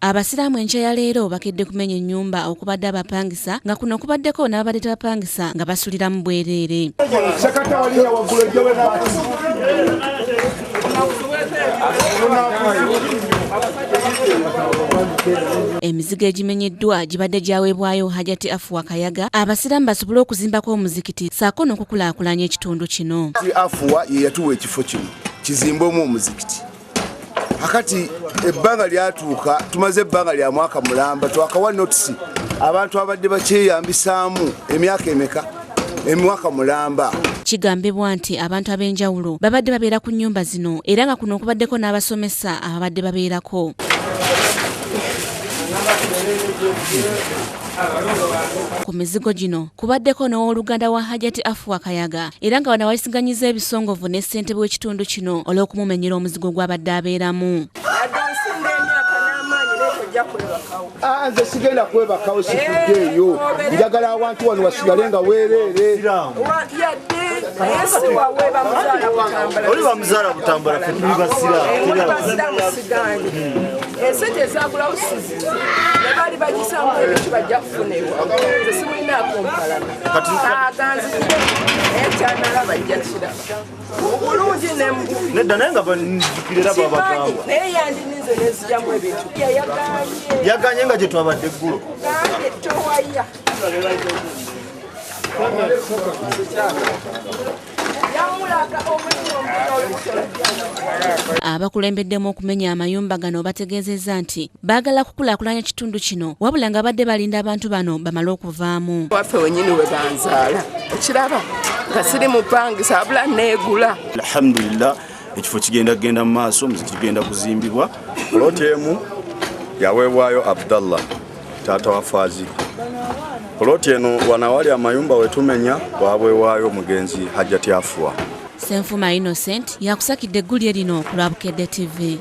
Abasiraamu enkya ya leero bakedde kumenya ennyumba okubadde abapangisa nga kuno kubaddeko n'ababadde tebapangisa nga basulira mu bwereere. Emizigo egimenyeddwa gibadde gyaweebwayo Hajati Afua Kayaga abasiraamu basobole okuzimbako omuzikiti saako n'okukulaakulanya ekitundu kino. Afua ye yatuwa ekifo kino kizimbemu omuzikiti. Hakati ebbanga lyatuuka tumaze ebbanga lya mwaka mulamba twakawa notisi abantu abadde bakyeyambisaamu emyaka emeka emwaka mulamba. Kigambibwa nti abantu ab'enjawulo babadde babeera ku nnyumba zino era nga kuno okubaddeko n'abasomesa ababadde babeerako. Ku mizigo gino kubaddeko n'owooluganda wa Hajati Afua Kayaga era nga banawalisiganyizza ebisongovu ne ssentebe w'ekitundu kino olw'okumumenyera omuzigo gw'abadde abeeramu. Nze sigenda kwebakawo situddeeyo njagala abantu wano basigale nga weereere. Oli bamuzaala butambula ffe tuli basiraamu. Esente ezagulawo sizi ne bali bagisamu ebintu bajja kufunibwa. Nze simulinako mpalana. Aganzizire ekyanala bajja kiraba. Bulungi ne mbu. Nedda naye nga banjukirira babagamba. Naye yandinize nezijjamu ebintu. Yaganye nga gye twabadde eggulo. Ganye towaya. Abakulembeddemu okumenya amayumba gano bategeezezza nti baagala kukulaakulanya kitundu kino wabula nga badde balinda abantu bano bamale okuvaamu. Waffe wennyini we banzaala okiraba nga siri mupangisa abula neegula. Alhamdulillah ekifo kigenda mu maaso omuzikiti gugenda kuzimbibwa. Puloti emu yaweebwayo Abdallah taata wa Faazi. Puloti eno wanawali amayumba wetumenya waweebwayo omugenzi Hajati Afua. Senfuma Innocent yakusakidde eggulye lino ku Lwabukedde TV.